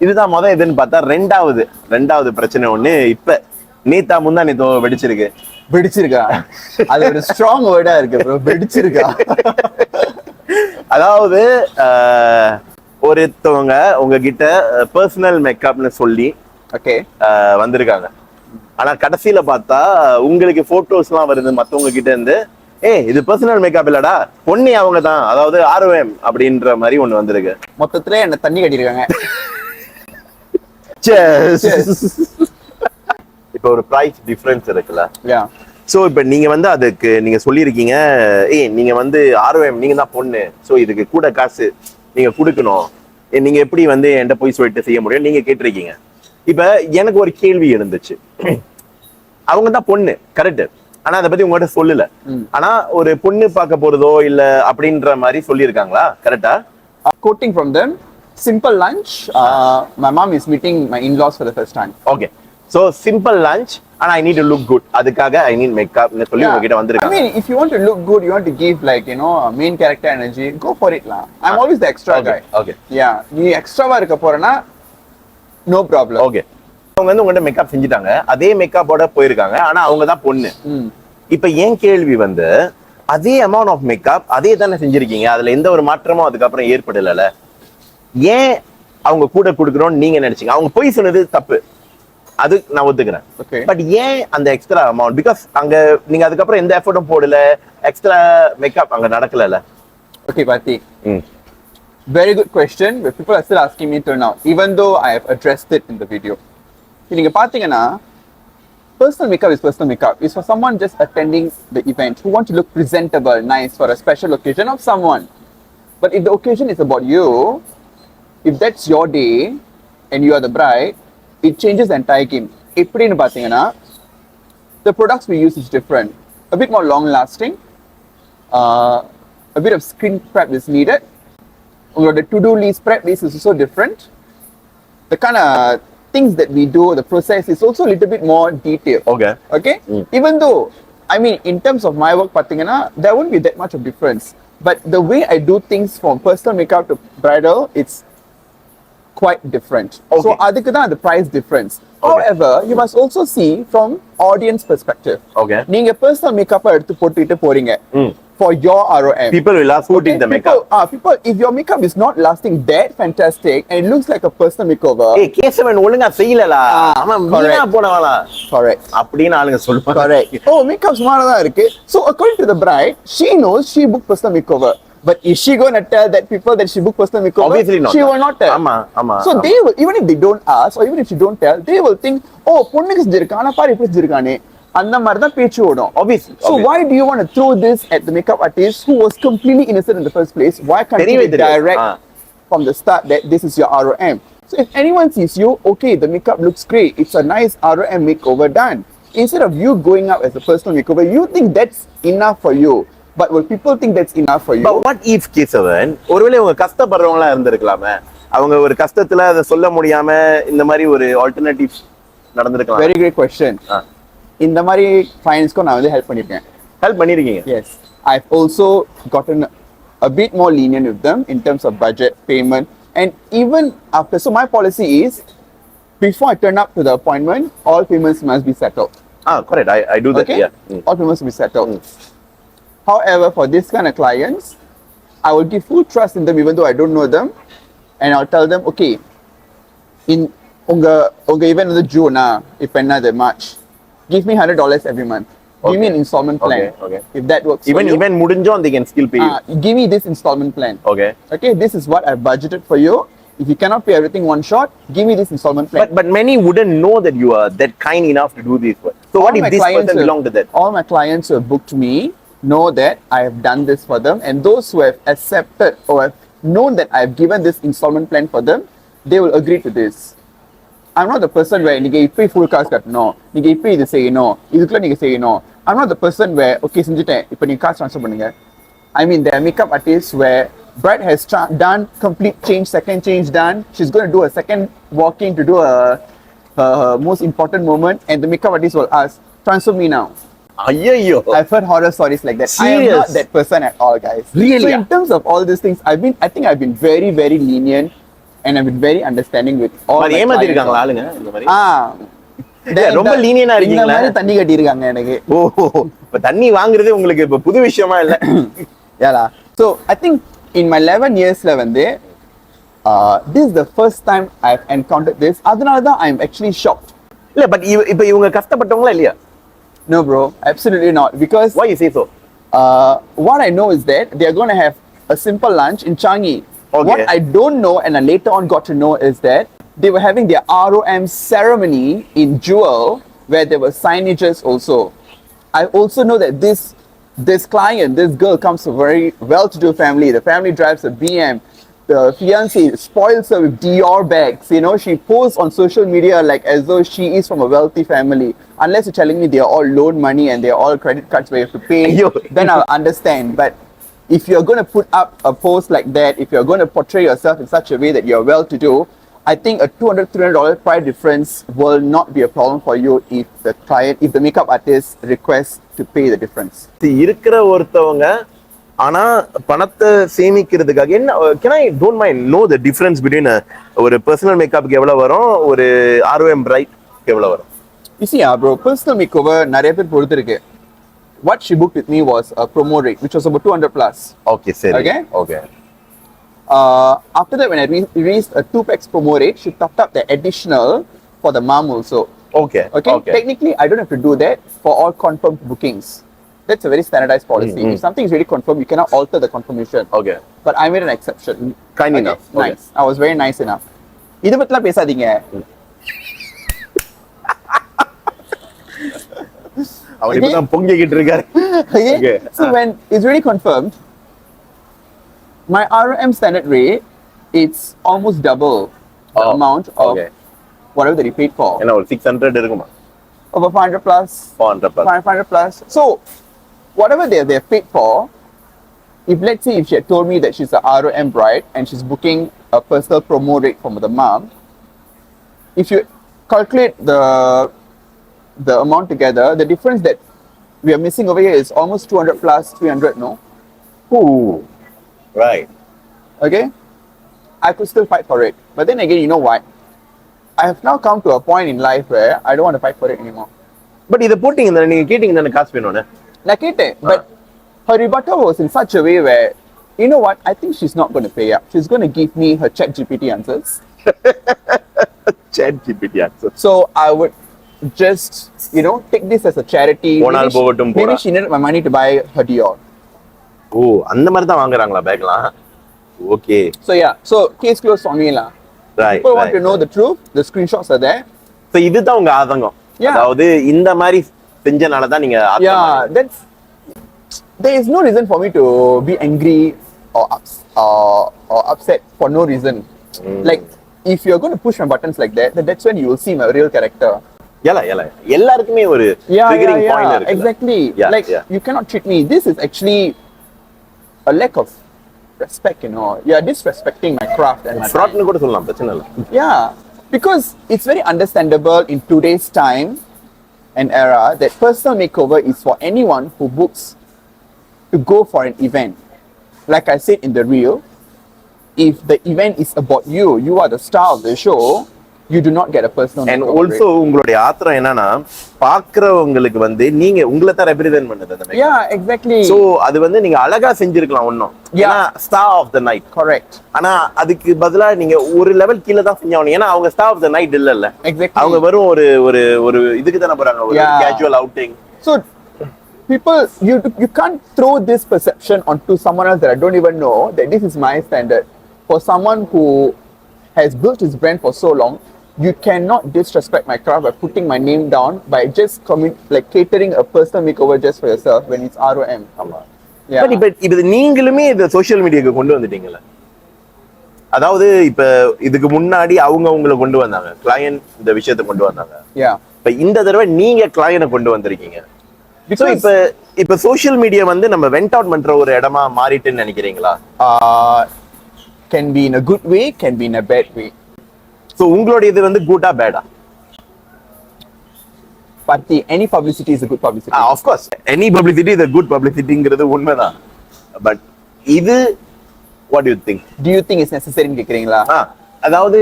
இதுதான் இதுன்னு பார்த்தா ரெண்டாவது பிரச்சனை ஒண்ணு இப்ப நேத்தா முந்தா நேத்தோ வெடிச்சிருக்கா அது ஒரு ஸ்ட்ராங் வேர்டா இருக்கு ப்ரோ. வெடிச்சிருக்கா அதாவது ஒருத்தவங்க உங்ககிட்ட பர்சனல் மேக்கப்னு சொல்லி ஓகே வந்திருக்காங்க. ஆனா கடைசியில பார்த்தா உங்களுக்கு போட்டோஸ் எல்லாம் வருது மத்தவங்க கிட்ட இருந்து, இது பர்சனல் மேக்கப் இல்லடா, பொண்ணு அவங்க தான், அதாவது ROM அப்படின்ற மாதிரி ஒண்ணு வந்திருக்கு. மொத்தத்துல என்ன தண்ணி கட்டிருக்காங்க. இப்ப ஒரு பிரைஸ் டிஃபரன்ஸ் இருக்குல்ல. சோ இப்ப நீங்க அதுக்கு நீங்க சொல்லியிருக்கீங்க, நீங்க ROM, நீங்க தான் பொண்ணு, சோ இதுக்கு கூட காசு நீங்க கொடுக்கணும், நீங்க எப்படி என்கிட்ட போய் சொல்லிட்டு செய்ய முடியும் நீங்க கேட்டிருக்கீங்க. இப்ப எனக்கு ஒரு கேள்வி இருந்துச்சு. அவங்க தான் பொண்ணு கரெக்ட், ஆனா அதை பத்தி உங்ககிட்ட சொல்லல. ஆனா ஒரு பொண்ணு பார்க்க போறதோ இல்ல அப்படின்ற மாதிரி சொல்லியிருக்காங்களா கரெக்டா? Quoting from them, simple lunch. My mom is meeting my in-laws for the first time. Okay. So simple lunch and I need to look good. அதுக்காக I need makeup னு சொல்லி உங்ககிட்ட வந்திருக்காங்க. I mean, if you want to look good, you want to give like, you know, main character energy, go for it lah. I'm always the extra guy. Okay. Yeah, நீ எக்ஸ்ட்ராவா இருக்க போறனா no problem. Okay. அவங்க உங்ககிட்ட makeup செஞ்சிட்டாங்க, அதே மேக்கப்போட போயிருக்காங்க, ஆனா அவங்க தான் பொண்ணு. இப்ப ஏன் கேள்வி அதே அமௌண்ட் ஆஃப் மேக்கப் அதே தானே செஞ்சிருக்கீங்க, அதுல எந்த ஒரு மாற்றமும் அதுக்கப்புறம் ஏற்படல, ஏன் அவங்க கூட கொடுக்கணும்னு நீங்க நினைச்சீங்க? அவங்க போய் சொன்னது தப்பு, அது நான் ஒத்துக்கிறேன். பட் ஏன் அந்த எக்ஸ்ட்ரா அமௌண்ட்? பிகாஸ் அங்க நீங்க அதுக்கப்புறம் எந்த எஃபர்ட்டும் போடல, எக்ஸ்ட்ரா மேக்கப் அங்க நடக்கல. Okay, Parthi. Very good question, but people are still asking me till now, even though I have addressed it in the video. நீங்க பாத்தீங்கன்னா personal makeup is personal makeup. It's for someone just attending the event who want to look presentable, nice for a special occasion of someone. But if the occasion is about you, if that's your day and you are the bride, it changes the entire game. எப்படின்னு பாத்தீங்கன்னா, the products we use is different, a bit more long lasting, a bit of skin prep is needed. The to-do list prep list is also different. The kind of things that we do, the process is also a little bit more detailed. Okay. Even though, I mean, in terms of my work, pathina, there won't be that much of difference. But the way I do things from personal makeup to bridal, it's quite different. So, adukku dhaan the price difference. However, you must also see from audience perspective. Neenga personal makeup eduthu potittu poringa for your ROM. People will ask who did the makeup. People, if your makeup is not lasting that fantastic and it looks like a personal makeover. Kesavan olunga seiyala, ama meena ponavala. Correct. Appadina aalunga solluvaanga. Correct. Makeup smart da irukku. So according to the bride, she knows she booked personal makeover. But is she going to tell that people that she booked personal makeover? Obviously not. She will not tell. So they will, even if they don't ask or even if she don't tell, they will think, பொண்ணுக்கு செஞ்சிருக்கான், ஆனா பாரு இப்படி செஞ்சிருக்கானே, அந்த மாதிரி தான் பேச்சு ஓடும். Obviously. So why do you want to throw this at the makeup artist who was completely innocent in the first place? Why can't you direct from the start that this is your ROM? So if anyone sees you, okay, the makeup looks great, it's a nice ROM makeover done. Instead of you going up as a personal makeover, you think that's enough for you. But will people think that's enough for you? But what if Kesavan, ஒருவேளை அவங்க கஷ்டப்படுறவங்களா இருந்திருக்கலாமே, அவங்க ஒரு கஷ்டத்துல அதை சொல்ல முடியாம இந்த மாதிரி ஒரு ஆல்டர்னேட்டிவ் நடந்திருக்கலாம். Very great question. இந்த மாதிரி clientsக்கு நான் ஹெல்ப் பண்ணிருக்கேன். ஹெல்ப் பண்ணிருக்கீங்க? Yes. I've also gotten a bit more lenient with them in terms of budget, payment, and even after. So my policy is, before I turn up to the appointment, all payments must be settled. Correct. I do that. Okay? Yeah. All payments must be settled. However, for this kind of clients, I will give full trust in them even though I don't know them, and I'll tell them, okay, in unga event in the June, if another March, give me $100 every month. Give me an installment plan. If that works. Even mudinjom they can still pay you. Give me this installment plan. Okay, this is what I've budgeted for you. If you cannot pay everything one shot, give me this installment plan. But many wouldn't know that you are that kind enough to do this work. So all what if this person belong to that? All my clients who have booked me know that I have done this for them, and those who have accepted or have known that I have given this installment plan for them, they will agree to this. I'm not the person where நீங்க இப்ப full காசு கட்டணும், நீங்க இப்ப இது செய்யணும், இதுக்குள்ள நீங்க செய்யணும். I'm not the person where okay செஞ்சிட்டேன், இப்போ நீங்க காசு ட்ரான்ஸ்ஃபர் பண்ணுங்க. I mean, there are makeup artists where bride has done complete change, second change done. She's going to do a second walking to do a most important moment, and the makeup artist will ask, transfer me now. I've heard horror stories like that. Serious? I am not that person at all, guys. Really? So in terms of all these things, I think I've been very, very lenient and I've been very understanding with all அது my ஏமாத்தி clients. இருக்காங்களா ஆளுங்க இந்த மாதிரி ரொம்ப இந்த- lenient ஆ இந்த இருக்கீங்களா? மாதிரி தண்ணி கட்டி இருக்காங்க எனக்கு. ஓ இப்ப தண்ணி வாங்குறதே உங்களுக்கு இப்ப புது விஷயமா இல்ல Yeah lah. So I think in my 11 years this is the first time I've encountered this. அதனால தான் I'm actually shocked. இல்ல பட் இப்ப இவங்க கஷ்டப்பட்டவங்களா இல்லையா? No bro, absolutely not. Because Why you say so? what I know is that they're going to have a simple lunch in Changi. Okay. What I don't know and I later on got to know is that they were having their ROM ceremony in Jewel where there were signages also. I also know that this client, this girl comes from a very well-to-do family. The family drives a BM. The fiancé spoils her with Dior bags. You know, she posts on social media like as though she is from a wealthy family. Unless you're telling me they are all loan money and they are all credit cards where you have to pay, Yo. then I'll understand. But if you're going to put up a post like that, if you're going to portray yourself in such a way that you're well-to-do, I think a $200-300 price difference will not be a problem for you if the makeup artist requests to pay the difference. இருக்கிற ஒருத்தவங்க ஆனா பணத்தை சேமிக்கிறதுக்காக என்ன can I don't mind know the difference between ஒரு personal makeupக்கு எவ்வளவு வரும் ஒரு ROM bright எவ்வளவு வரும்? You see, bro, personal makeover நிறைய பேர் பொறுத்து இருக்கு. What she booked with me was a promo rate, which was about 200 plus. Okay, சரி. Okay. Okay. After that, when I reached a 2x promo rate, she topped up the additional for the mom also. Okay. Okay. Technically, I don't have to do that for all confirmed bookings. That's a very standardized policy. If something is really confirmed, you cannot alter the confirmation. Okay. But I made an exception. Kind enough. Okay. Nice. I was very nice enough. இத பத்திலாம் பேசாதீங்க. அவர் இப்பதான் பொங்கிக்கிட்டு இருக்காரு. Okay. So when it's really confirmed, my ROM standard rate, it's almost double the amount of whatever that he paid for. என்ன ஒரு 600 இருக்குமா? Over 500 plus. 400 plus. 500 plus. So whatever they're paid for, if let's say if she had told me that she's a ROM bride and she's booking a personal promo rate from the mom, if you calculate the amount together, the difference that we are missing over here is almost 200 plus 300, no? Ooh. Right. Okay? I could still fight for it. But then again, you know what? I have now come to a point in life where I don't want to fight for it anymore. But இத போட்டீங்க நீங்க கேட்டீங்க தானே காசு வேணும்னு. நான் கேட்டேன், but her rebuttal was in such a way where, you know what, I think she's not going to pay up. She's going to give me her ChatGPT answers. ChatGPT answers. So I would just, you know, take this as a charity. Maybe she needed my money to buy her Dior. ஓ அந்த மாதிரி தான் வாங்குறாங்களா பேக்லாம்? Okay. So yeah, so case closed for me lah. Right. People want to know the truth. The screenshots are there. So இதுதான் உங்க ஆதங்கம். அதாவது இந்த மாதிரி செஞ்சனால தான் நீங்க there is no reason for me to be angry or upset for no reason. Like if you're going to push my buttons like that, then that's when you will see my real character. எல்லாருக்குமே ஒரு triggering point இருக்கு. Exactly. You cannot treat me. This is actually a lack of respect, you know. You are disrespecting my craft and my fraud nu kuda sollalam prachana illa. Yeah, because it's very understandable in today's time and era that personal makeover is for anyone who books to go for an event. Like I said in the reel, if the event is about you, you are the star of the show, you do not get a personal and makeover. Also உங்களுடைய ஆத்திரம் என்னன்னா பாக்குறவங்களுக்கு வந்து நீங்க உங்களை தான் represent பண்ணுது அந்த Yeah, exactly. So அது வந்து நீங்க அழகா செஞ்சிருக்கலாம் ஒண்ணும். ஏன்னா star of the night. Correct. ஆனா அதுக்கு பதிலா நீங்க ஒரு லெவல் கீழ தான் செஞ்சாவணும். ஏன்னா அவங்க ஸ்டார் ஆஃப் தி நைட் இல்லல்ல. Exactly. அவங்க வெறும் ஒரு இதுக்கு தான போறாங்க, ஒரு casual outing. So people, you can't throw this perception onto someone else that I don't even know that this is my standard. For someone who has built his brand for so long, you cannot disrespect my craft by putting my name down by just catering a personal makeover just for yourself when it's ROM. Yeah. But இது நீங்களுமே இந்த social மீடியாக்கு கொண்டு வந்துட்டீங்கல்ல. அதாவது இப்ப இதுக்கு முன்னாடி அவங்க உங்களை கொண்டு வந்தாங்க, கிளையன்ட் இந்த விஷயத்தை கொண்டு வந்தாங்க. இப்ப இந்த தடவை நீங்க கிளையனை கொண்டு வந்திருக்கீங்க. இப்ப சோஷியல் மீடியா வந்து நம்ம வெண்ட் அவுட் பண்ற ஒரு இடமா மாறிட்டுன்னு நினைக்கிறீங்களா? Can be in a good way, can be in a bad way. So உங்களோட இது வந்து குட்டா பேடா? Parthi, any publicity is a good publicity. Of course, any publicity is a good publicityங்கிறது உண்மைதான். But இது what do you think? Do you think it's necessary ன்னு கேக்குறீங்களா? அதாவது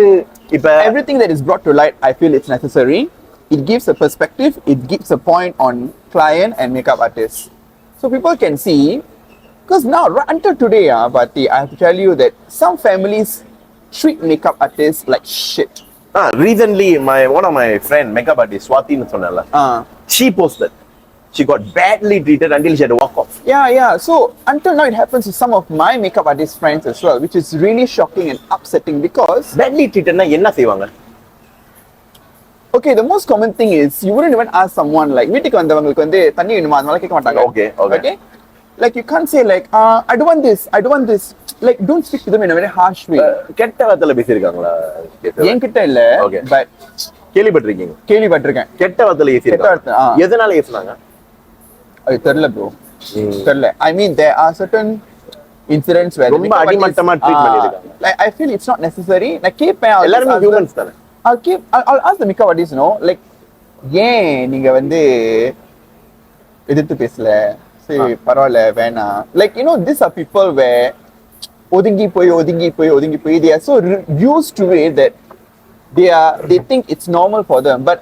இப்ப everything that is brought to light, I feel it's necessary. It gives a perspective, it gives a point on client and makeup artists. So people can see, because now, right until today, Parthi, I have to tell you that some families treat makeup artists like shit. Recently, one of my friend, makeup artist, Swati ன்னு சொன்னேன்ல, she posted. She got badly treated until she had to walk off. Yeah. So until now, it happens to some of my makeup artist friends as well, which is really shocking and upsetting because Badly treated னா என்ன செய்வாங்க? okay, the most common thing is you wouldn't even ask someone like வீட்டுக்கு வந்தவங்களுக்கு வந்து தண்ணி வேணுமா அந்த மாதிரி கேட்க மாட்டாங்க. Okay. Like you can't say like I don't want this. Like don't speak to them in a very harsh way. கெட்ட வார்த்தையில பேசியிருக்காங்களா? என்கிட்ட இல்ல, but கேள்விப்பட்டிருக்கீங்க? கேள்விப்பட்டிருக்கேன். கெட்ட வார்த்தையில ஏசிருக்காங்க. எதனால ஏசுனாங்க? அது தெரியல bro. தெரியல. I mean there are certain incidents where ரொம்ப அடிமட்டமா ட்ரீட் பண்ணிருக்காங்க. Like I feel it's not necessary. Like கேப்பேன், எல்லாரும் humans தானே. I'll ask the makeup artist, like ஏன் நீங்க வந்து எதிர்த்து பேசல, சரி பரவாயில்ல வேணாம். Like these are people where ஒதுங்கி போய் they are so used to it that they think it's normal for them. But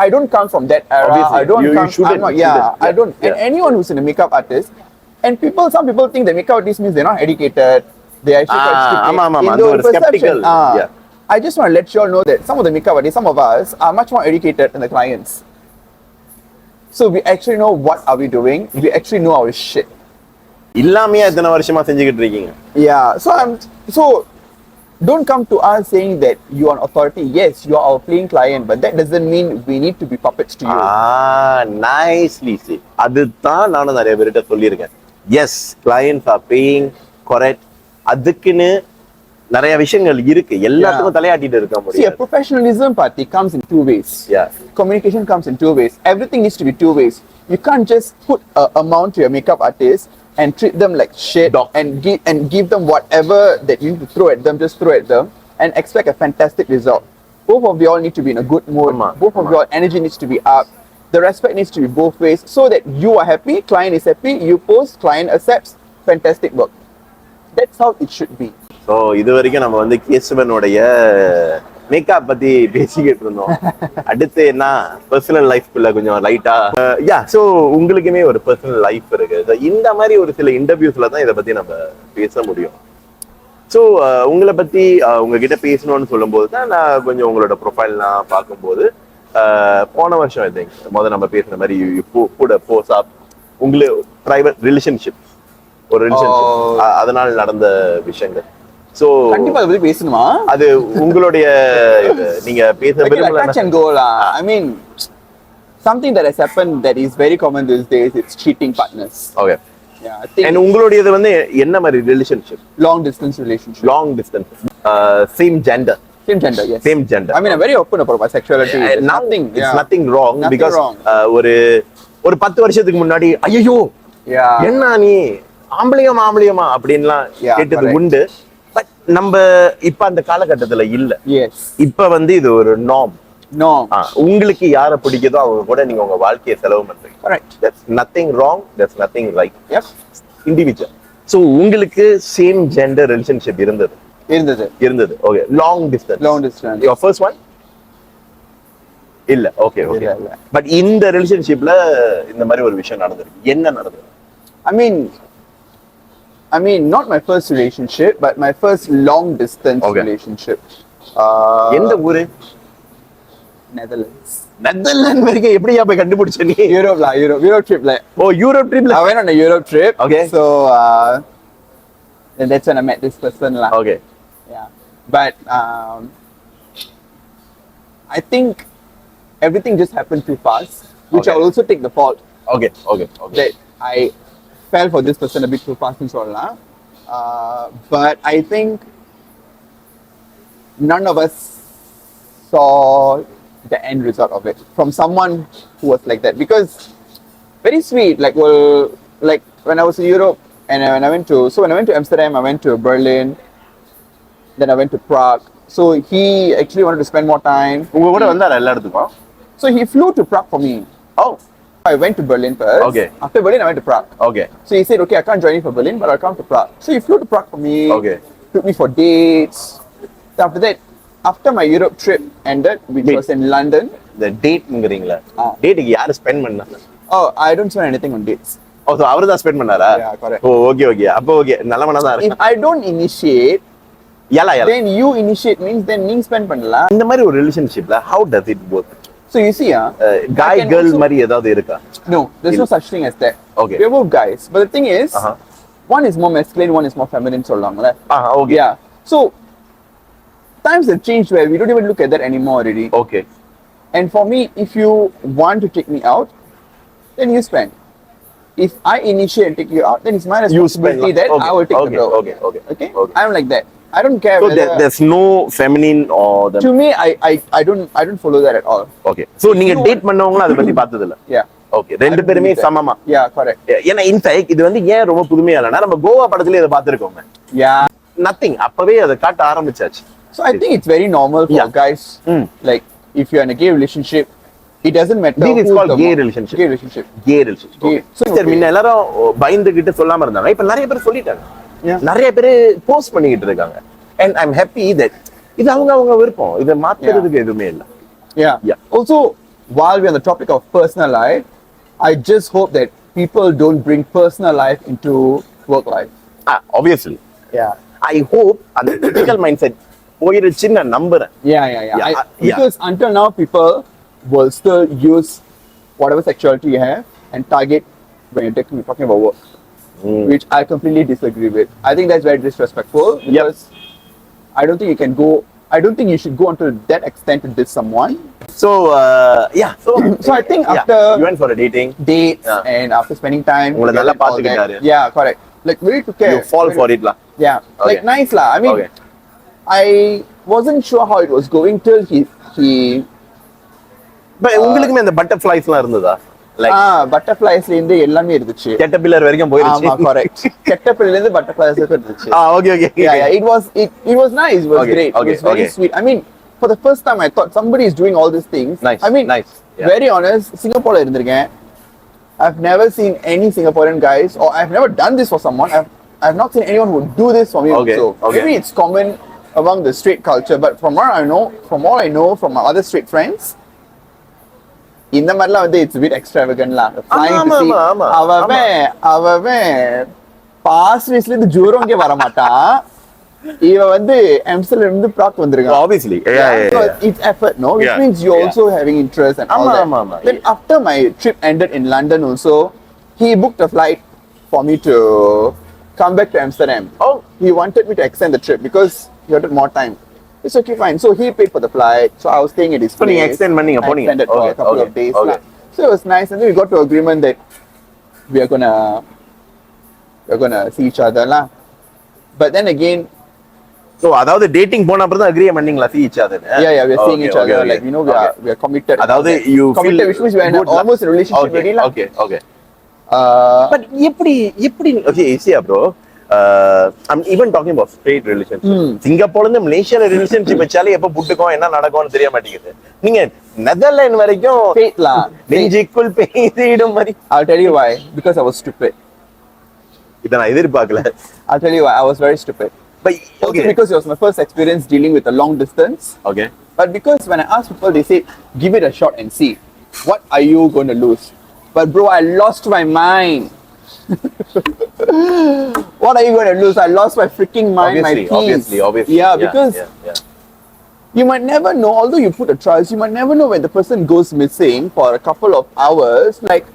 I don't come from that era. Obviously, I don't come. shouldn't, I'm not, I don't. And anyone who's in a makeup artist, and some people think that makeup artist means they're not educated. They actually quite stupid. In their perception, yeah. I just want to let you all know that some of the makeup artists, some of us, are much more educated than the clients. So we actually know what are we doing. We actually know our shit. இல்லாமையா எத்தனை வருஷமா செஞ்சுக்கிட்டு இருக்கீங்க? Yeah. So don't come to us saying that you are an authority. Yes, you are our playing client, but that doesn't mean we need to be puppets to you. Nicely said. அதுதான் நானும் நிறைய பேர்கிட்ட சொல்லியிருக்கேன். Yes, clients are paying, correct. அதுக்குன்னு நிறைய விஷயங்கள் இருக்கு. எல்லாத்துக்கும் தலையாட்டிட்டு இருக்க முடியாது. See, a professionalism Parthi comes in two ways. Yeah. Communication comes in two ways. Everything needs to be two ways. You can't just put an amount to your makeup artist and treat them like shit and give them whatever that you need to throw at them, just throw at them and expect a fantastic result. Both of you all need to be in a good mood. Both of your energy needs to be up. The respect needs to be both ways so that you are happy, client is happy, you post, client accepts, fantastic work. That's how it should be. So இது வரைக்கும் நம்ம வந்து கேசவனுடைய makeup பத்தி பேசிக்கிட்டு இருந்தோம். அடுத்து என்ன personal லைஃப்குள்ள கொஞ்சம் லைட்டா ஸோ உங்களுக்குமே ஒரு பர்சனல் லைஃப் இருக்கு. இந்த மாதிரி ஒரு சில இன்டர்வியூஸ்ல தான் இதை பத்தி நம்ம பேச முடியும். ஸோ உங்களை பத்தி உங்ககிட்ட பேசணும்னு சொல்லும்போது தான் நான் கொஞ்சம் உங்களோட ப்ரொஃபைல்லாம் பார்க்கும்போது போன வருஷம் ஐ திங்க் நம்ம பேசுன மாதிரி கூட போஸ் ஆப் உங்களுக்கு பிரைவேட் ரிலேஷன்ஷிப் ஒரு ரிலேஷன்ஷிப் அதனால நடந்த விஷயங்கள். சோ கண்டிப்பா அதை பத்தி பேசணுமா? அது உங்களுடைய நீங்க பேச விரும்பல. I mean something that has happened that is very common these days, it's cheating partners. Okay. Yeah, I think. And உங்களுடையது வந்து என்ன மாதிரி relationship? Long distance relationship. Long distance. Same gender. Same gender, yes. Same gender. I mean, I'm very open about my sexuality. It's nothing wrong. Nothing because wrong. ஒரு 10 வருஷத்துக்கு முன்னாடி ஐயோ என்ன நீ ஆம்பளையமா அப்படின்லாம் கேட்டது உண்டு. பட் நம்ம இப்ப அந்த காலகட்டத்துல இல்ல. இப்ப வந்து இது ஒரு நார்ம். உங்களுக்கு யாரை பிடிக்குதோ அவங்க கூட நீங்க உங்க வாழ்க்கையை செலவு பண்றீங்க. Correct. That's nothing wrong. That's nothing right. Yep. Individual. So உங்களுக்கு சேம் ஜெண்டர் ரிலேஷன்ஷிப் இருந்தது. Okay. Long distance. Your first one? இல்ல. Okay. பட் இந்த ரிலேஷன்ஷிப்ல இந்த மாதிரி ஒரு விஷயம் நடந்திருக்கு. என்ன நடந்தது? I mean, not my first relationship, but my first long distance relationship. எந்த ஊரு? Netherlands. வரைக்கும் எப்படியா போய் கண்டுபிடிச்ச நீ? Europe trip. Europe trip. I went on a Europe trip. Okay. So, and that's when I met this person. Okay. Yeah. But, I think everything just happened too fast, which I will also take the fault. Okay. That I fell for this person a bit too fast and so on. But I think none of us saw the end result of it from someone who was like that. Because very sweet, like when I was in Europe and when I went to Amsterdam, I went to Berlin, then I went to Prague. So he actually wanted to spend more time. உங்க கூட வந்தாரா எல்லா இடத்துக்கும்? So he flew to Prague for me. Oh. I went to Berlin first. Okay. After Berlin, I went to Prague. Okay. So he said, okay, I can't join you for Berlin, but I'll come to Prague. So he flew to Prague for me. Okay. Took me for dates. After that, after my Europe trip ended, which Wait. was in London. இந்த டேட்ங்கறீங்களா? டேட்டுக்கு யாரு spend பண்ணா? Oh, I don't spend anything on dates. ஓ, so அவரு தான் spend பண்ணாரா? Yeah, correct. ஓ, okay. அப்போ ஓகே. நல்லவனா தான் If இருக்கு. I don't initiate, yala. then you initiate means then நீ spend பண்ணல. இந்த மாதிரி ஒரு ரிலேஷன்ஷிப்ல how does it work? So you see, guy I can girl also- மாதிரி ஏதாவது இருக்கா? No, there's no such thing as that. Okay. We're both guys, but the thing is, Uh-huh. one is more masculine, one is more feminine. சொல்றாங்கல. Okay. Yeah. So times have changed where we don't even look at that anymore already. Okay. And for me, if you want to take me out, then you spend. If I initiate and take you out, then it's my You spend, responsibility that okay, I will take okay, the bill. okay. I'm like that. I don't care So whether. there's no feminine or the To me, I don't follow that at all. okay. So நீங்க date பண்ணவங்கள அத பத்தி பார்த்தது இல்ல. Yeah. Okay, ரெண்டு பேருமே சமமா? Yeah, correct. ஏன்னா in fact இது வந்து ஏன் ரொம்ப புதுமையா இல்லைன்னா நம்ம கோவா படத்துல இதை பார்த்திருக்கோங்க. Yeah. நத்திங் அப்பவே அதை காட்ட ஆரம்பிச்சாச்சு. So I think it's very normal for Yeah. guys. Like if you're in a gay relationship, it doesn't matter. This is who's called the gay mo- relationship. Gay relationship. Gay relationship. Gay. So Okay. முன்ன எல்லாரும் பயந்துகிட்டு சொல்லாம இருந்தாங்க. இப்ப நிறைய பேர் சொல்லிட்டாங்க. Yeah. நிறைய பேர் போஸ்ட் பண்ணிக்கிட்டு இருக்காங்க. And I'm happy that இது அவங்க விருப்பம். இதை மாத்துறதுக்கு எதுவுமே இல்ல. Yeah. Yeah. Also, while we're on the topic of personal life, I just hope that people don't bring personal life into work life. Obviously. Yeah. I hope அந்த typical mindset போயிருச்சுன்னு நான் நம்புறேன். Yeah. Yeah. Because until now, people will still use whatever sexuality you have and target when you're talking about work, which I completely disagree with. I think that's very disrespectful because I don't think you can go. I don't think you should go until that extent to diss someone. So yeah. So I think after you went for a dating, dates and after spending time, உங்களை together நல்லா and all that, பாத்துக்கிட்டாரு. yeah, correct. Like really took care. you fall for it lah. Yeah, Okay. like nice lah. I mean, Okay. I wasn't sure how it was going till he But உங்களுக்குமே அந்த பட்டர்ஃப்ளைஸ்லாம் இருந்ததா? Like butterflies ல இருந்து எல்லாமே இருந்துச்சு. caterpillar வரைக்கும் போயிருச்சு. ஆமா, correct. Caterpillar ல இருந்து butterflies வரைக்கும் இருந்துச்சு. okay. Yeah, it was nice. It was Okay, great. okay, It was very okay. sweet. I mean, for the first time I thought somebody is doing all these things. Nice, I mean, nice. Yeah. very honest, Singapore ல இருந்திருக்கேன். I've never seen any Singaporean guys, or I've never done this for someone. I've not seen anyone who would do this for me Okay, also. okay. Maybe it's common among the straight culture, but from all I know from my other straight friends, இந்த மாதிரிலாம் வந்து it's a bit extravagant lah. Flying to see ஆமா. அவன் பாஸ்ட்ரீஸ்ல இருந்து ஜூரோங்கே வர மாட்டான். இவன் வந்து எம்சில இருந்து ப்ராக் வந்திருக்கான். Obviously. So Yeah. it's effort, no? Which Yeah, means you're yeah. also having interest and all that. ஆமா. Then after my trip ended in London also, he booked a flight for me to come back to Amsterdam. Oh. He wanted me to extend the trip because he wanted more time. It's okay, fine. So he paid for the flight. So I was staying at his So place. நீங்க extend பண்ணீங்க, I போனீங்க. extended for a couple of days. Okay. lah. So it was nice, and then we got to agreement that we're gonna see each other lah. But then again, So அதாவது dating போன அப்புறம் தான் agri பண்ணீங்களா see each other? yeah, we're seeing each other. Like we are committed. அதாவது you feel committed, which means we're in almost in a relationship already lah. Okay. But எப்படி okay, see bro. I'm even talking about straight relationship. சிங்கப்பூர்ல இருந்து மலேசியால relationship வச்சாலே எப்ப புட்டுக்கும் என்ன நடக்கும்னு தெரிய மாட்டேங்குது. நீங்க நெதர்லாந்து வரைக்கும் Fate lah. நெஞ்சுக்குள் பெய்திடும் மாதிரி. I'll tell you why. Because I was stupid. இத நான் எதிர்பார்க்கல. I'll tell you why. I was very stupid. But Also okay. because it was my first experience dealing with a long distance. Okay. But because when I asked people, they said, give it a shot and see. What are you going to lose? But bro, I lost my mind. What are you going to lose? I lost my freaking mind, my peace. Obviously. Yeah, because yeah. you might never know, although you put a trust, you might never know when the person goes missing for a couple of hours. Like,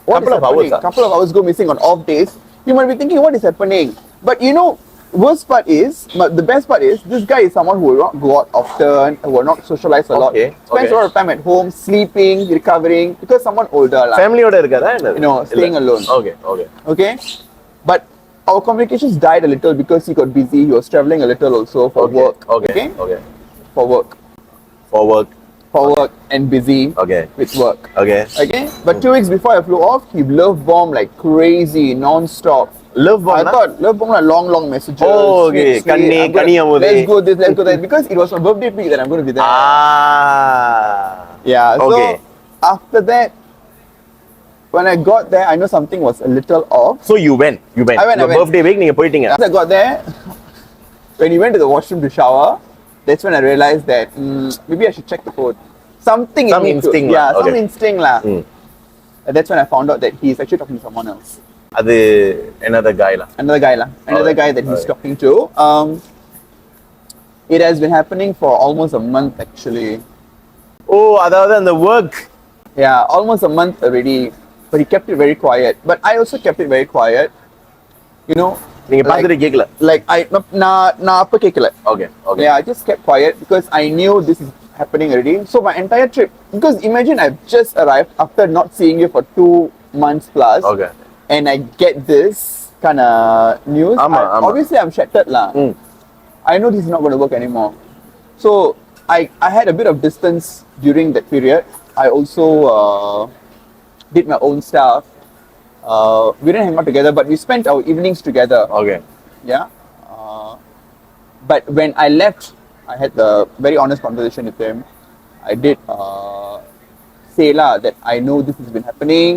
what Couple is of hours, happening? ah? Couple of hours go missing on off days. You might be thinking, what is happening? But you know, worst part is, but the best part is, this guy is someone who will not go out often, who will not socialize a lot, spends a lot of time at home, sleeping, recovering, because someone older. Like, ஃபேமிலியோட இருக்காரா என்ன? You know, staying alone. Okay? But our communications died a little because he got busy. He was traveling a little also for work. Okay. For work. For work and busy with work. Okay. But 2 weeks before I flew off, he love bombed like crazy, non-stop. Love bomb. I thought love bomb like long messages. Oh, okay. Sweet. Let's go this, let's go that. Because it was my birthday week that I'm going to be there. Yeah. Okay. So after that, when I got there, I know something was a little off. So you went. I went. Your birthday week நீங்க போயிட்டீங்க. As I got there, when he went to the washroom to shower, that's when I realized that maybe I should check the code. Something Some in me instinct yeah, lah. some Okay. instinct lah. And that's when I found out that he's actually talking to someone else. அது another guy lah. Another guy lah. Another Alright, guy that he's alright. talking to. It has been happening for almost a month actually. ஓ அதாவது அந்த work Yeah, almost a month already. But he kept it very quiet. But I also kept it very quiet. You know, நீங்க பார்த்துட்டு கேட்கல. like நான் அப்ப கேட்கல. Okay, okay. Yeah, I just kept quiet because I knew this is happening already. So my entire trip, because imagine I've just arrived after not seeing you for 2 months plus, Okay. and I get this kind of news. Ama. Obviously, I'm shattered lah. I know this is not going to work anymore. So I had a bit of distance during that period. I also did my own stuff. We didn't hang out together, but we spent our evenings together. Okay. Yeah. But when I left, I had the very honest conversation with him. I did say lah that I know this has been happening.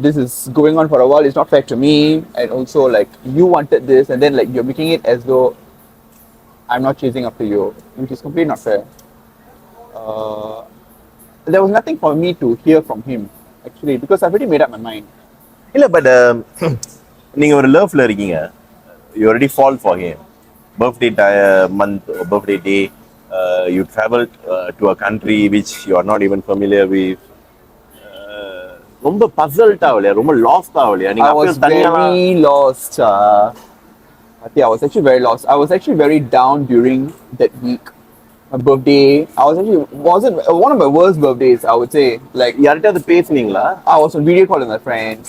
This is going on for a while. It's not fair to me. And also, like, you wanted this, and then like you're making it as though I'm not chasing after you, which is completely not fair. There was nothing for me to hear from him actually because I've already made up my mind. இல்ல but நீங்க ஒரு லவ்ல இருக்கீங்க. You already fall for him. Birthday month or birthday day, you traveled to a country which you are not even familiar with. ரொம்ப puzzled ஆவலையா, ரொம்ப lost ஆவலையா? நீங்க I was அப்பவே தனியாலாம் very lost. I was actually very lost. I was actually very down during that week. My birthday, wasn't one of my worst birthdays, I would say. Like, யார்கிட்டயாவது பேசுனீங்களா? I was on video call with my friends.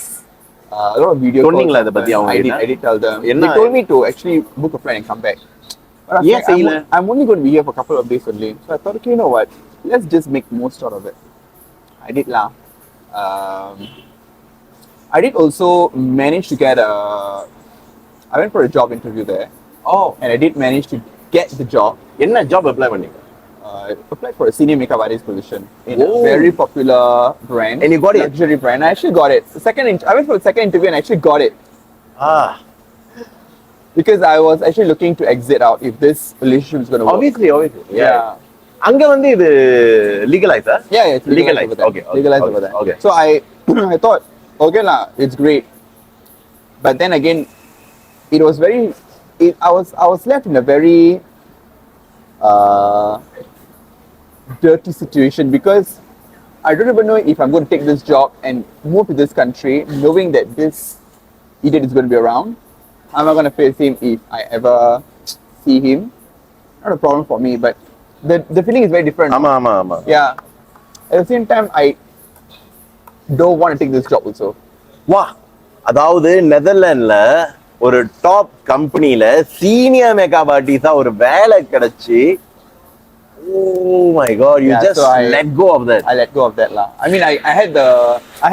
A lot of video calls. சொன்னீங்களா இதை பத்தி அவங்க கிட்ட? I did tell them. என்ன? They told me to actually book a flight and come back. But I was ஏன் like, செய்யல? I'm only going to be here for a couple of days only. So I thought, okay, you know what? Let's just make most out of it. I did lah. I did also manage to get I went for a job interview there. Oh, And I did manage to get the job. என்ன job apply பண்ணீங்க? I applied for a senior makeup artist position in Oh. a very popular brand. And you got it? Luxury brand. I actually got it. I went for the second interview and I actually got it. Because I was actually looking to exit out if this relationship is going to work. Obviously. Yeah. அங்க வந்து இது legalized ah? Yeah, it's legalized Legalized. over there. Okay. Legalized Okay. over there. Okay. So I thought, okay lah, it's great. But then again, it was very, I was left in a very dirty situation because I don't even know if I'm going to take this job and move to this country knowing that this idiot is going to be around. Am I going to face him if I ever see him? Not a problem for me, but the feeling is very different. ஆமா. Yeah. At the same time, I don't want to take this job also. வா, அதாவது நெதர்லாண்ட்ல ஒரு top கம்பெனில senior makeup ஆர்டிஸ்டா ஒரு வேலை கிடைச்சு, oh my god, you Yeah, just so let go of that. I let go of that lah. I mean, I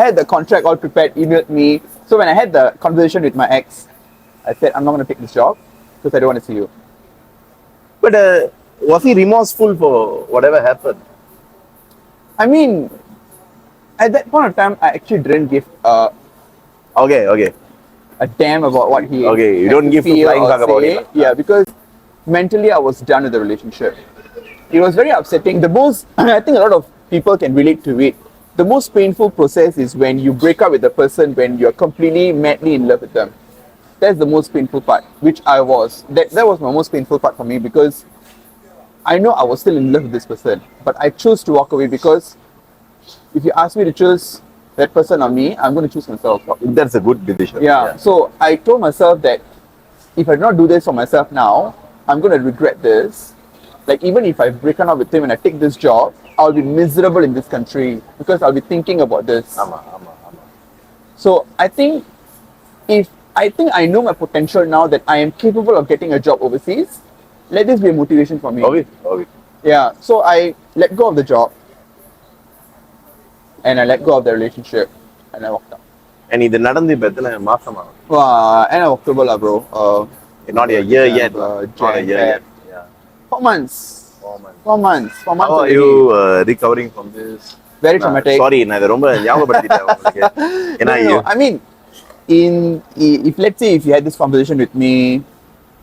had the contract all prepared, emailed me. So when I had the conversation with my ex, I said, I'm not going to take this job because I don't want to see you. But was he remorseful for whatever happened? I mean, at that point of time, I actually didn't give Okay. a damn about what he Okay, you had don't to give a feel flying or fuck about say. it. Yeah, because mentally I was done with the relationship. It was very upsetting. I think a lot of people can relate to it. The most painful process is when you break up with the person when you're completely madly in love with them. That's the most painful part, which I was. That was my most painful part for me because I know I was still in love with this person, but I chose to walk away because if you ask me to choose that person or me, I'm going to choose myself. That's a good decision. Yeah. So I told myself that if I do not do this for myself now, I'm going to regret this. Like, even if I've broken up with him and I take this job, I'll be miserable in this country because I'll be thinking about this. ஆமா. So I think I know my potential now that I am capable of getting a job overseas. Let this be a motivation for me. Okay. Yeah. So I let go of the job and I let go of the relationship and I walked out. And இது நடந்து இப்ப எத்தனை மாசமா? End of October lah, bro. Not a year yet. December, Not a year Jan, yet. Yeah. 4 months. 4 months. 4 months How are already. you recovering from this? Very traumatic. Sorry, நான் இதை ரொம்ப ஞாபகப்படுத்திட்டேன் உங்களுக்கு. ஏன்னா No. I mean, if let's say if you had this conversation with me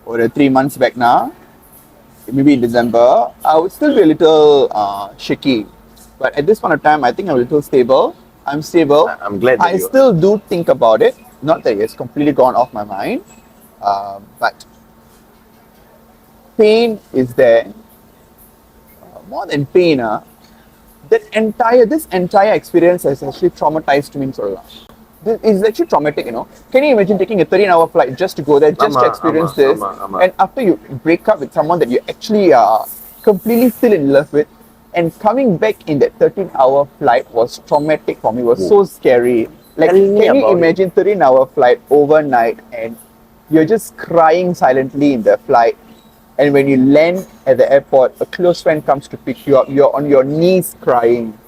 or 3 months back now, maybe in December, I would still be a little shaky. But at this point of time, I think I'm a little stable. I'm stable. I'm glad that I still do think about it. Not that it's completely gone off my mind. But pain is there. More than pain, this entire experience has actually traumatized me so long. It's actually traumatic, you know. Can you imagine taking a 13-hour flight just to go there, just to experience this? And after you break up with someone that you actually are completely still in love with, and coming back in that 13-hour flight was traumatic for me. It was so scary. Like, can you imagine 13-hour flight overnight and you're just crying silently in the flight, and when you land at the airport, a close friend comes to pick you up, you're on your knees crying.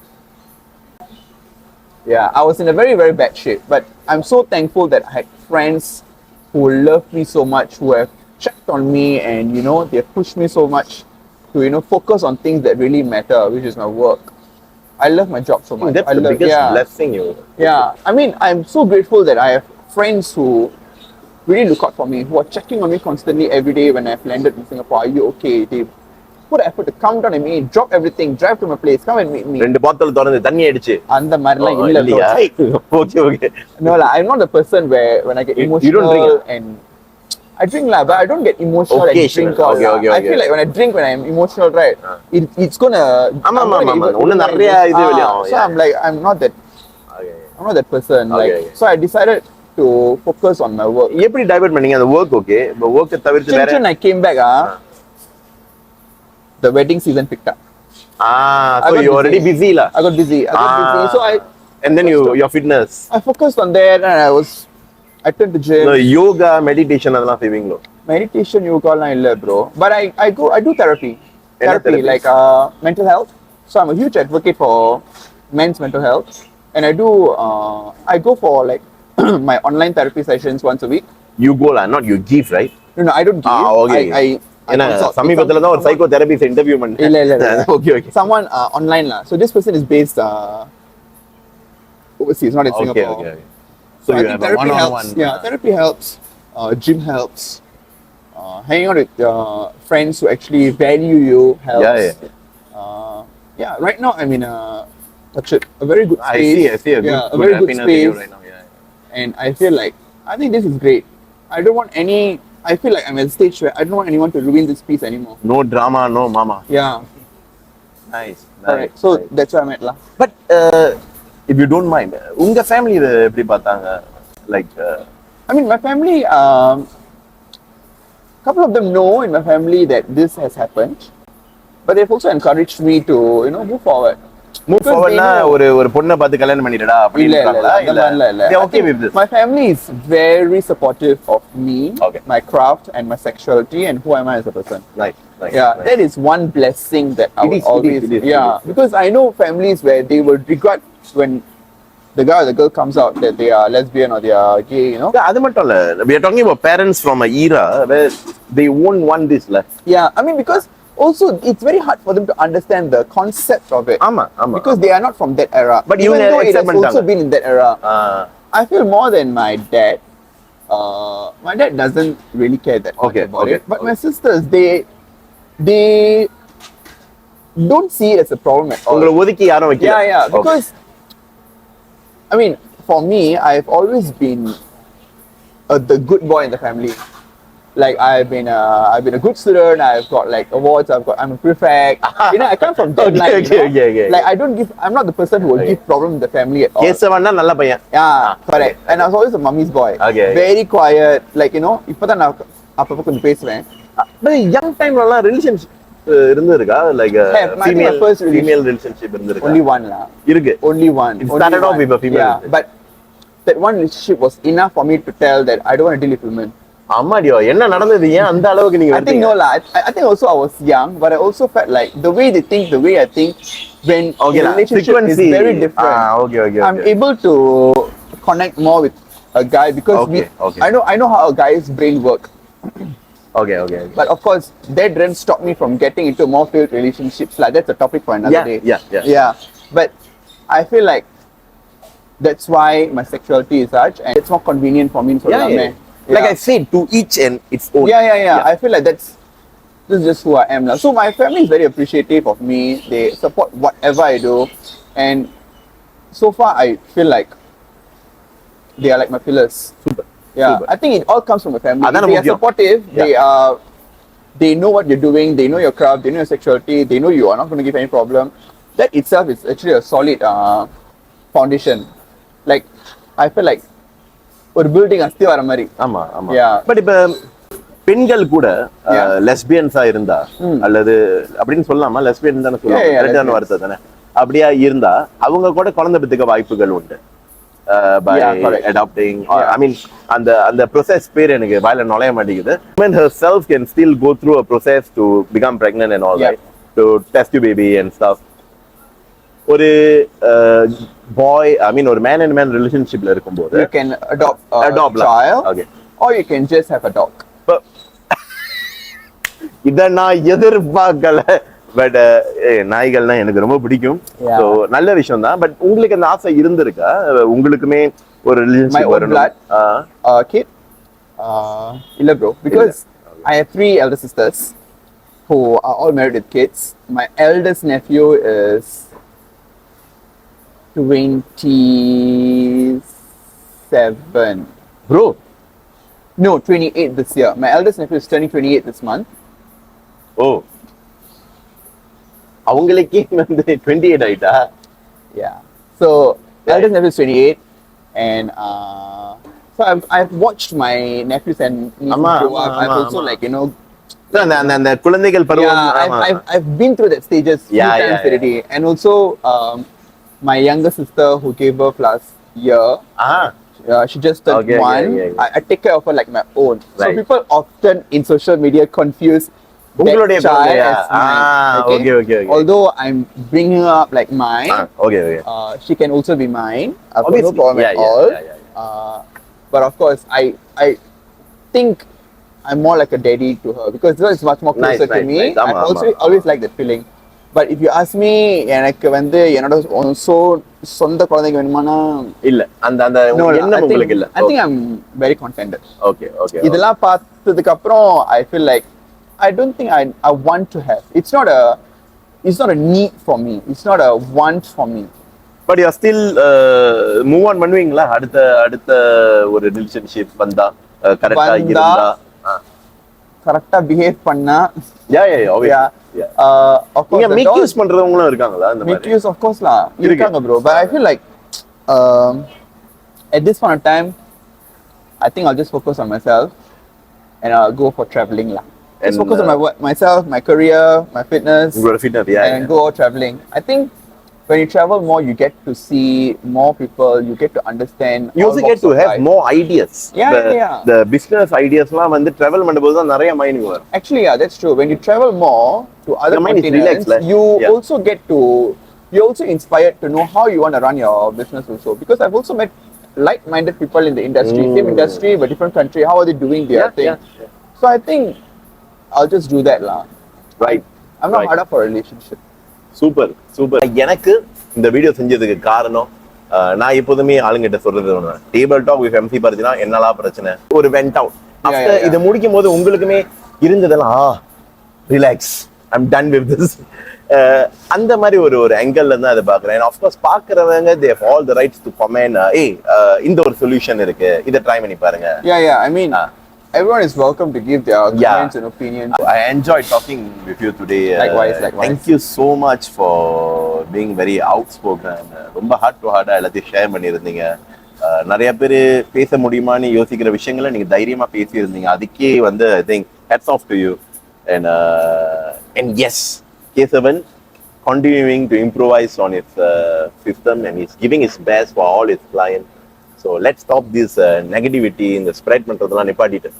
Yeah, I was in a very, very bad shape. But I'm so thankful that I had friends who love me so much, who have checked on me, and you know, they have pushed me so much to, you know, focus on things that really matter, which is my work. I love my job so much. That's the biggest blessing you. Yeah, I mean, I'm so grateful that I have friends who really look out for me, who are checking on me constantly every day when I've landed in Singapore. Are you okay? They put effort to come down and meet me, drop everything, drive to my place, come and meet me. ரெண்டு பாட்டில் திறந்து தண்ணி அடிச்சு அந்த மாதிரிலாம் இல்ல. Okay. No lah, I'm not the person where when I get emotional, you don't drink, and I drink lah, but I don't get emotional and drink all. Okay. I feel like when I drink, when I'm emotional, right, it's gonna. ஆமா. ஒண்ணு நிறைய இது வெளியாகும். So I'm like, I'm not that person. Like, so I decided to focus on my work. எப்படி divert பண்ணீங்க அந்த work? Okay, but work தவிர்த்து வேற. When I came back, the wedding season picked up. So you're already busy lah. I got busy. So and then your fitness. I focused on that, and I turned to gym. No, yoga, meditation அதெல்லாம் செய்வீங்களோ? Meditation, yoga லாம் இல்ல bro. But I do therapy. Therapy like mental health. So I'm a huge advocate for men's mental health, and I go for like my online therapy sessions once a week. You go lah, not you give, right? No, I don't give. Okay. I சமீபத்துல தான் ஒரு psycho therapist interview பண்ணேன். இல்ல. Okay. Someone online lah. So this person is based overseas, not in Singapore. Okay. So I think therapy helps. Yeah, therapy helps. Gym helps. Hanging out with friends who actually value you helps. Yeah. Right now I'm in a very good space. I see. A very good space right now. Yeah. And I feel like this is great. I feel like I'm at a stage where I don't want anyone to ruin this piece anymore. No drama, no mama. Yeah. Nice. Alright. So that's where I'm at lah. But if you don't mind, உங்க family இத எப்படி பார்த்தாங்க? Like I mean, my family, couple of them know in my family that this has happened, but they've also encouraged me to, you know, move forward. Move forward na ஒரு பொண்ணை பார்த்து கல்யாணம் பண்ணிடடா அப்படின்றாங்களா? இல்ல. They okay with this? My family is very supportive of me, my craft and my sexuality and who am I as a person. Nice. Yeah, that is one blessing that I will always. It is. Because I know families where they will regret when the guy or the girl comes out that they are lesbian or they are gay, you know. Yeah, அது மட்டும் இல்ல. We are talking about parents from an era where they won't want this lah. Yeah, I mean because also it's very hard for them to understand the concept of it. ஆமா. Because they are not from that era. But even though it has also been in that era. I feel more than my dad. My dad doesn't really care that much about it. But my sisters, they don't see it as a problem at all. உங்களை ஒதுக்கி யாரும் வைக்கல. Yeah. Because I mean, for me, I've always been the good boy in the family. Like I've been a good student. I've got like awards. I'm a prefect. You know, I come from that line. Okay. Like I'm not the person who will give problem in the family at all. Kesavan நல்ல பையன். Yeah, correct. And I was always a mummy's boy. Very quiet. Like you know, இப்பதான் நான் அப்பப்ப கொஞ்சம் பேசுவேன். But young time la relationship இருந்திருக்கா? Like female relationship இருந்திருக்கா? Only one lah. இருக்கு. Only one. It started off with a female. Yeah, but that one relationship was enough for me to tell that I don't want to deal with women. அம்மாடியோ என்ன நடந்தது ஏன் அந்த அளவுக்கு நீங்க I think no lah. I think also I was young, but I also felt like the way they think, the way I think, when relationship is very different. Okay. I'm able to connect more with a guy because I know how a guy's brain work. Okay. But of course, that didn't stop me from getting into more failed relationships. Like that's a topic for another day. Yeah. But I feel like that's why my sexuality is such, and it's more convenient for me. Like I said, to each and its own. Yeah. I feel like this is just who I am now. So my family is very appreciative of me. They support whatever I do, and so far I feel like they are like my pillars. Super. Yeah, Super. I think it all comes from the family. Adana They are mukkiyam. supportive. Yeah. They know what you're doing. They know your craft. They know your sexuality. They know you are not going to give any problem. That itself is actually a solid foundation. Like I feel like ஒரு building அஸ்தி வர மாதிரி. ஆமா ஆமா. Yeah. But இப்ப பெண்கள் கூட Yeah. லெஸ்பியன்ஸா இருந்தா அல்லது அப்படின்னு சொல்லலாமா? லெஸ்பியன் தானே Yeah, yeah, சொல்லுவாங்க. ரெண்டான lesbians. வார்த்தை தானே. அப்படியா இருந்தா அவங்க கூட குழந்தை பெத்துக்க வாய்ப்புகள் உண்டு. By Yeah, correct. adopting or Yeah. I mean அந்த process பேர் எனக்கு வாயில நுழைய மாட்டேங்குது. Women herself can still go through a process to become pregnant and all Yeah. that, to test your baby and stuff. ஒரு boy, I mean ஒரு man and man relationshipல இருக்கும்போது You can adopt a Adopt lah. child, Okay. or you can just have a dog. இத நான் எதிர்பார்க்கல. But நாய்கள்னா எனக்கு ரொம்ப பிடிக்கும். Yeah. So நல்ல விஷயம் தான். பட் உங்களுக்கு அந்த ஆசை இருந்திருக்கா? உங்களுக்குமே ஒரு My ரிலேஷன்ஷிப் own வரணும். blood. Kid? Illa bro. Because Okay. I have 3 elder sisters who are all married with kids. My eldest nephew is 27. Bro No, 28 this year. My eldest nephew is turning 28 this month. ஓ அவங்களுக்கே வந்து 28 ஆயிட்டா? Yeah. So eldest nephew is 28, and so I've watched my nephews and nieces Ama, grow up. ama, I've ama, also ama. like, you know, அந்த குழந்தைகள் பருவம். yeah, ஆமா. I've been through that stages few Yeah, times yeah, already. And also my younger sister who gave birth last year, Ah, she just turned Okay, yeah, 1. yeah, yeah. I take care of her like my own. So Right. people often in social media confuse உங்களுடைய that child குழந்தையா? as mine. Okay, okay, okay. Although I'm bringing her up like mine, okay, okay. she can also be mine. I've got no Obviously. problem Yeah, at yeah, all. yeah, yeah, But of course, I think I'm more like a daddy to her because it's much more Nice, closer to nice, me. nice. I've Ama, also ama. always liked that feeling. But if you ask me, எனக்கு வந்து என்னோட சொந்த குழந்தைங்க வேணுமானா இல்ல அந்த அந்த no, எண்ணம் உங்களுக்கு இல்ல. I think I'm very contented. Okay, okay. இதெல்லாம் பார்த்ததுக்கு அப்புறம் I feel like I don't think I want to have. It's not a need for me. It's not a want for me. But you still move on பண்ணுவீங்களா? அடுத்த ஒரு relationship வந்தா கரெக்ட்டா வந்தா, இருந்தா? கரெக்டா பிஹேவ் பண்ணா யா யா obviously. yeah. Yeah. Of course, நீங்க the மேக் dog- யூஸ் பண்றவங்களும் இருக்காங்களா இந்த make மாதிரி? use of course lah. இருக்கு. இருக்காங்க bro. But I feel like at this point of time, I think I'll just focus on myself and I'll go for traveling lah. Just And, focus on myself, my career, my fitness, உங்களோட fitness yeah. and go out traveling. I think when you travel more, you get to see more people. You get to understand. You all also walks get to of have life. more ideas. Yeah, the, yeah, yeah. The business ideasலாம் வந்து travel பண்ணும்போது தான் நிறைய mind வரும். Actually, yeah, that's true. When you travel more to other Your mind is continents, relaxed, like, you yeah. also get to, you're also inspired to know how you want to run your business also. Because I've also met like-minded people in the industry, same industry, but different country. How are they doing their Yeah, thing? yeah. So I think I'll just do that lah. Right. I'm not Right. hard up for a relationship. Super super. எனக்கு இந்த video செஞ்சதுக்கு காரணம் நான் எப்போதுமே ஆளுங்கிட்ட சொல்றது ஒண்ணு, table talk with MC பார்த்தினா என்னலாம் பிரச்சனை ஒரு வெண்ட் அவுட் ஆஃப்டர் yeah. இதை முடிக்கும் போது உங்களுக்குமே இருந்ததெல்லாம் relax I'm done with this அந்த மாதிரி ஒரு ஆங்கிள் தான் அதை பாக்குறேன். ஆஃப் கோர்ஸ் பாக்குறவங்க they have all the rights to comment இந்த ஒரு சொல்யூஷன் இருக்கு, இதை ட்ரை பண்ணி பாருங்க. Yeah. I mean, everyone is welcome to give their Yeah. comments and opinions. I enjoyed talking with you today. Likewise. Thank you so much for being very outspoken. ரொம்ப hard to ஹார்ட்டா எல்லாத்தையும் share பண்ணியிருந்தீங்க. நிறைய பேர் பேச முடியுமான்னு யோசிக்கிற விஷயங்களை நீங்க தைரியமா பேசியிருந்தீங்க. அதுக்கே வந்து I think hats off to you. And yes, Kesavan continuing to improvise on his system and he's giving his best for all his clients. So let's stop this negativity இந்த ஸ்ப்ரெட் பண்றதெல்லாம் நிப்பாட்டிட்டு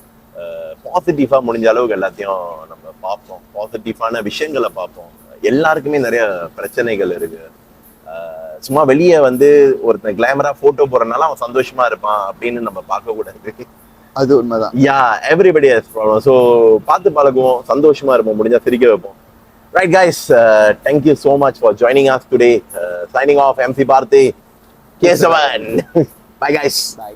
பாசிட்டிவா முடிஞ்ச அளவுக்கு எல்லாத்தையும் நம்ம பார்ப்போம், பாசிட்டிவான விஷயங்களை பார்ப்போம். எல்லாருக்குமே நிறைய பிரச்சனைகள் இருக்கு. சும்மா வெளியே வந்து ஒருத்தன் கிளாமரா போட்டோ போறதுனால அவன் சந்தோஷமா இருப்பான் அப்படின்னு நம்ம பார்க்க கூடாது. அது உண்மைதான். யா எவ்ரிபடி ஹஸ் ப்ராப்ளம். ஸோ பார்த்து பழகுவோம், சந்தோஷமா இருப்போம், முடிஞ்சா சிரிக்க வைப்போம். Right guys, thank you so much for joining us today. Signing off, Emcee Parthi, Kesavan. Bye guys. Bye.